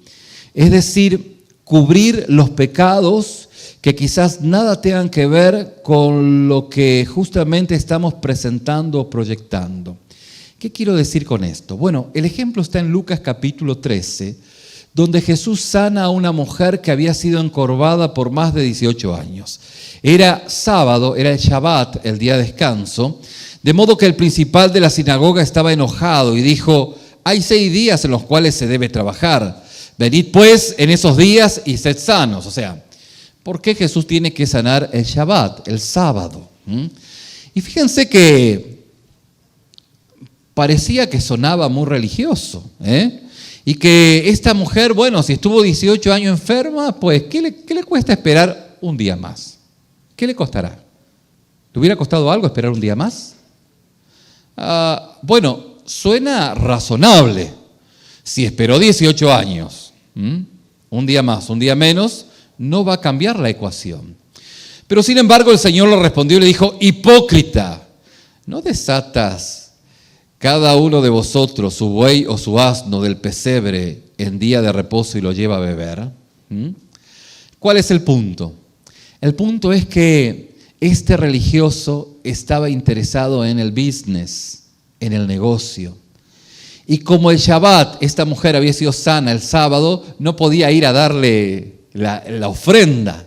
es decir, cubrir los pecados que quizás nada tengan que ver con lo que justamente estamos presentando o proyectando. ¿Qué quiero decir con esto? Bueno, el ejemplo está en Lucas capítulo 13, donde Jesús sana a una mujer que había sido encorvada por más de 18 años. Era sábado, era el Shabbat, el día de descanso, de modo que el principal de la sinagoga estaba enojado y dijo: hay 6 días en los cuales se debe trabajar. Venid pues en esos días y sed sanos. O sea, ¿por qué Jesús tiene que sanar el Shabbat, el sábado? Y fíjense que parecía que sonaba muy religioso, y que esta mujer, bueno, si estuvo 18 años enferma, pues ¿qué le cuesta esperar un día más? ¿Qué le costará? ¿Le hubiera costado algo esperar un día más? Bueno, suena razonable. Si esperó 18 años, un día más, un día menos, no va a cambiar la ecuación. Pero sin embargo el Señor le respondió y le dijo: hipócrita, ¿no desatas cada uno de vosotros su buey o su asno del pesebre en día de reposo y lo lleva a beber? ¿Cuál es el punto? El punto es que este religioso estaba interesado en el business, en el negocio. Y como el Shabbat, esta mujer había sido sana el sábado, no podía ir a darle la ofrenda.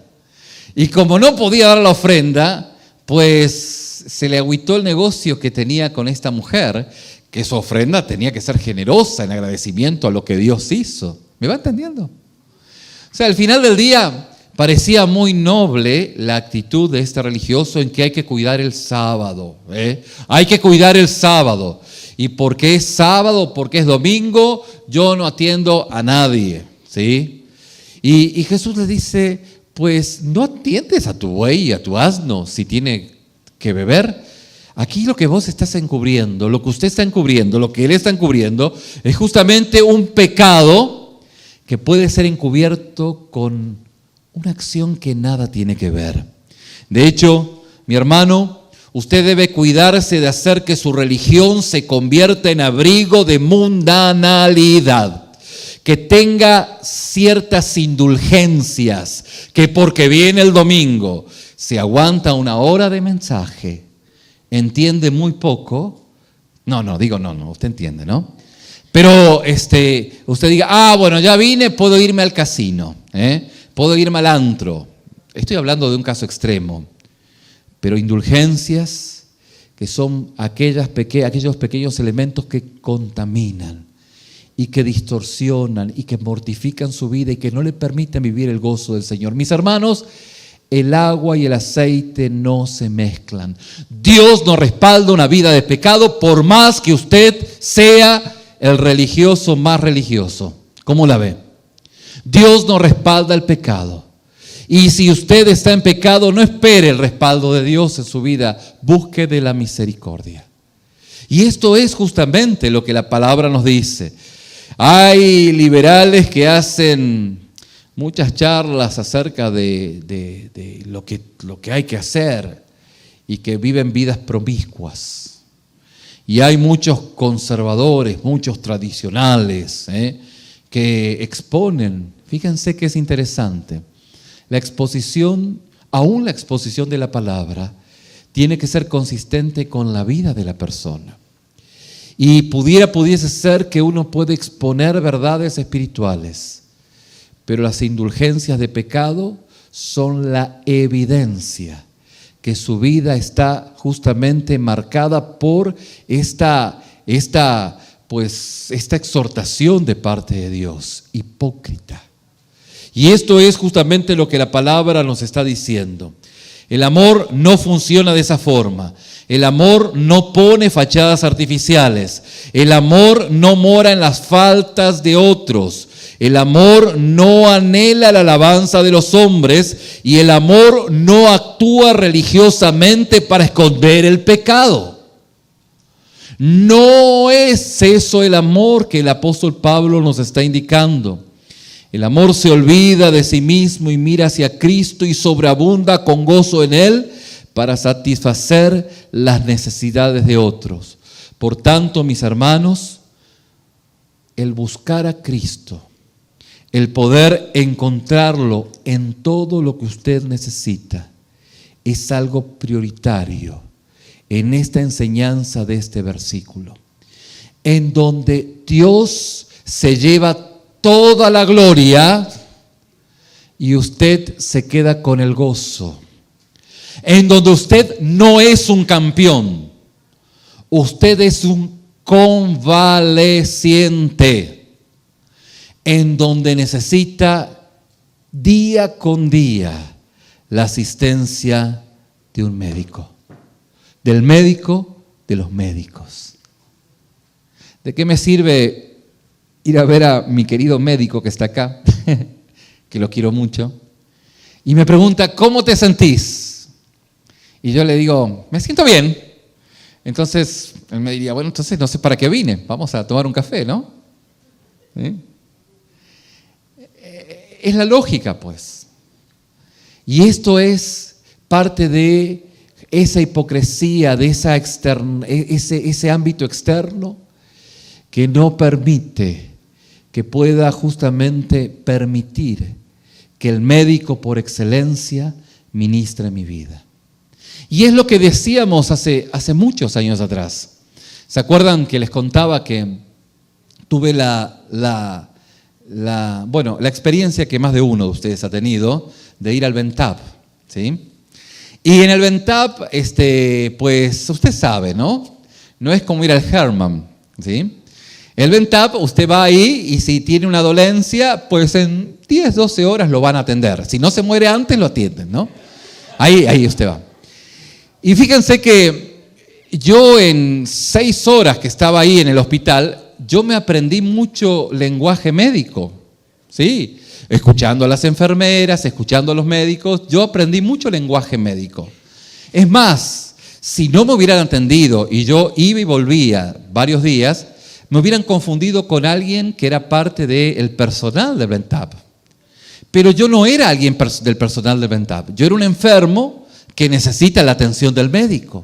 Y como no podía dar la ofrenda, pues se le agüitó el negocio que tenía con esta mujer, que su ofrenda tenía que ser generosa en agradecimiento a lo que Dios hizo. ¿Me va entendiendo? O sea, al final del día parecía muy noble la actitud de este religioso en que hay que cuidar el sábado. Hay que cuidar el sábado. Y porque es sábado, porque es domingo, yo no atiendo a nadie, ¿sí? Y Jesús le dice: pues no atiendes a tu buey y a tu asno si tiene que beber. Aquí lo que vos estás encubriendo, lo que usted está encubriendo, lo que él está encubriendo, es justamente un pecado que puede ser encubierto con una acción que nada tiene que ver. De hecho, mi hermano, usted debe cuidarse de hacer que su religión se convierta en abrigo de mundanalidad, que tenga ciertas indulgencias, que porque viene el domingo se aguanta una hora de mensaje, entiende muy poco. No, usted entiende, ¿no? Pero usted diga: bueno, ya vine, puedo irme al casino, puedo irme al antro. Estoy hablando de un caso extremo. Pero indulgencias que son aquellos pequeños elementos que contaminan y que distorsionan y que mortifican su vida y que no le permiten vivir el gozo del Señor. Mis hermanos, el agua y el aceite no se mezclan. Dios no respalda una vida de pecado por más que usted sea el religioso más religioso. ¿Cómo la ve? Dios no respalda el pecado. Y si usted está en pecado, no espere el respaldo de Dios en su vida. Busque de la misericordia. Y esto es justamente lo que la palabra nos dice. Hay liberales que hacen muchas charlas acerca de lo que hay que hacer y que viven vidas promiscuas. Y hay muchos conservadores, muchos tradicionales, que exponen. Fíjense que es interesante. La exposición, aún la exposición de la palabra, tiene que ser consistente con la vida de la persona. Y pudiese ser que uno puede exponer verdades espirituales, pero las indulgencias de pecado son la evidencia que su vida está justamente marcada por esta exhortación de parte de Dios, hipócrita. Y esto es justamente lo que la palabra nos está diciendo. El amor no funciona de esa forma. El amor no pone fachadas artificiales. El amor no mora en las faltas de otros. El amor no anhela la alabanza de los hombres y el amor no actúa religiosamente para esconder el pecado. No es eso el amor que el apóstol Pablo nos está indicando. El amor se olvida de sí mismo y mira hacia Cristo y sobreabunda con gozo en Él para satisfacer las necesidades de otros. Por tanto, mis hermanos, el buscar a Cristo, el poder encontrarlo en todo lo que usted necesita, es algo prioritario en esta enseñanza de este versículo, en donde Dios se lleva toda la gloria y usted se queda con el gozo, en donde usted no es un campeón, usted es un convaleciente, en donde necesita día con día la asistencia de un médico, del médico de los médicos. ¿De qué me sirve ir a ver a mi querido médico que está acá, que lo quiero mucho, y me pregunta, ¿cómo te sentís? Y yo le digo, me siento bien. Entonces, él me diría, bueno, entonces no sé para qué vine, vamos a tomar un café, ¿no? ¿Sí? Es la lógica, pues. Y esto es parte de esa hipocresía, de ese ámbito externo que no permite, que pueda justamente permitir que el médico por excelencia ministre mi vida. Y es lo que decíamos hace muchos años atrás. ¿Se acuerdan que les contaba que tuve la experiencia que más de uno de ustedes ha tenido de ir al Ventap, ¿sí? Y en el Ventap, pues usted sabe, ¿no? No es como ir al Hermann, ¿sí? El Ventap, usted va ahí y si tiene una dolencia, pues en 10, 12 horas lo van a atender. Si no se muere antes, lo atienden, ¿no? Ahí usted va. Y fíjense que yo en 6 horas que estaba ahí en el hospital, yo me aprendí mucho lenguaje médico, ¿sí? Escuchando a las enfermeras, escuchando a los médicos, yo aprendí mucho lenguaje médico. Es más, si no me hubieran atendido y yo iba y volvía varios días, me hubieran confundido con alguien que era parte del personal del Ventap. Pero yo no era alguien del personal del Ventap, yo era un enfermo que necesita la atención del médico.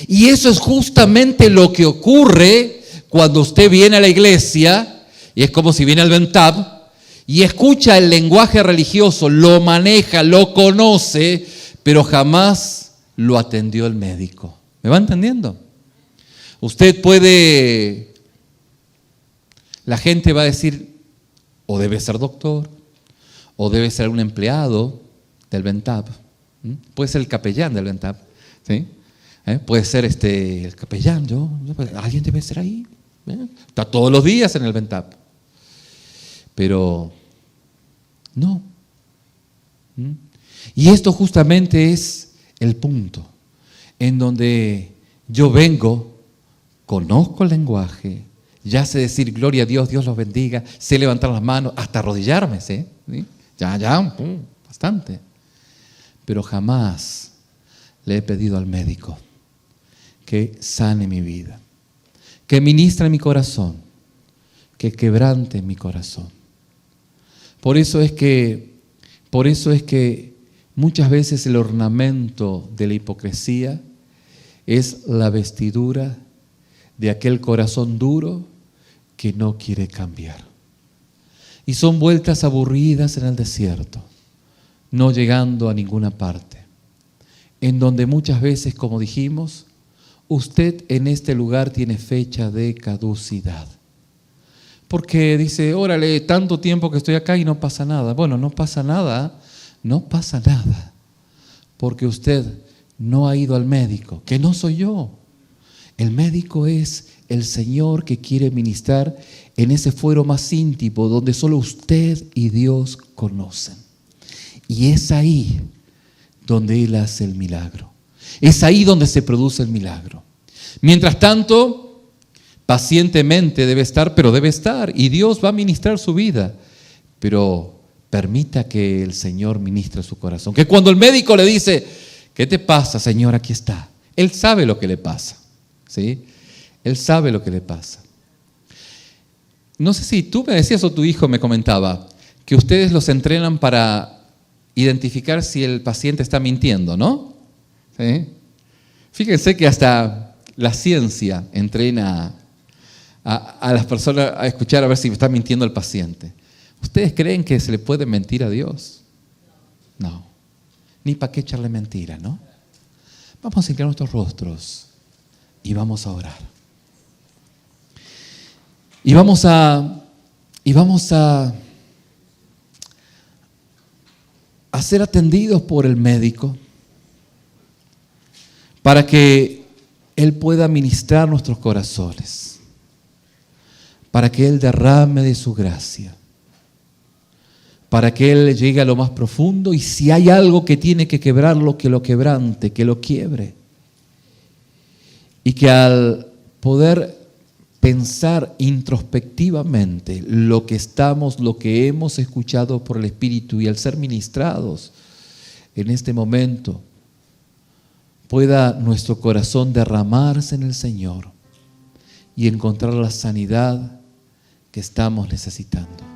Y eso es justamente lo que ocurre cuando usted viene a la iglesia, y es como si viene al Ventap, y escucha el lenguaje religioso, lo maneja, lo conoce, pero jamás lo atendió el médico. ¿Me va entendiendo? Usted puede, la gente va a decir, o debe ser doctor, o debe ser un empleado del Ventap, puede ser el capellán del Ventap, ¿sí? Puede ser el capellán, alguien debe ser ahí. Está todos los días en el Ventap. Pero no. Y esto justamente es el punto en donde yo vengo, conozco el lenguaje, ya sé decir gloria a Dios, Dios los bendiga, sé levantar las manos, hasta arrodillarme, ¿sí? Bastante. Pero jamás le he pedido al médico que sane mi vida, que ministre mi corazón, que quebrante mi corazón. Por eso es que muchas veces el ornamento de la hipocresía es la vestidura de aquel corazón duro que no quiere cambiar. Y son vueltas aburridas en el desierto, no llegando a ninguna parte, en donde muchas veces, como dijimos, usted en este lugar tiene fecha de caducidad. Porque dice, órale, tanto tiempo que estoy acá y no pasa nada. Bueno, no pasa nada, porque usted no ha ido al médico, que no soy yo. El médico es el Señor que quiere ministrar en ese fuero más íntimo donde solo usted y Dios conocen. Y es ahí donde Él hace el milagro. Es ahí donde se produce el milagro. Mientras tanto, pacientemente debe estar, pero debe estar. Y Dios va a ministrar su vida. Pero permita que el Señor ministre su corazón. Que cuando el médico le dice, ¿qué te pasa, Señor? Aquí está. Él sabe lo que le pasa. ¿Sí? Él sabe lo que le pasa. No sé si tú me decías o tu hijo me comentaba que ustedes los entrenan para identificar si el paciente está mintiendo, ¿no? ¿Sí? Fíjense que hasta la ciencia entrena a las personas a escuchar a ver si está mintiendo el paciente. ¿Ustedes creen que se le puede mentir a Dios? No. Ni para qué echarle mentira, ¿no? Vamos a inclinar nuestros rostros y vamos a orar. Y vamos a ser atendidos por el médico para que Él pueda ministrar nuestros corazones, para que Él derrame de su gracia, para que Él llegue a lo más profundo y si hay algo que tiene que quebrarlo, que lo quebrante, que lo quiebre. Y que al poder pensar introspectivamente lo que hemos escuchado por el Espíritu y al ser ministrados en este momento, pueda nuestro corazón derramarse en el Señor y encontrar la sanidad que estamos necesitando.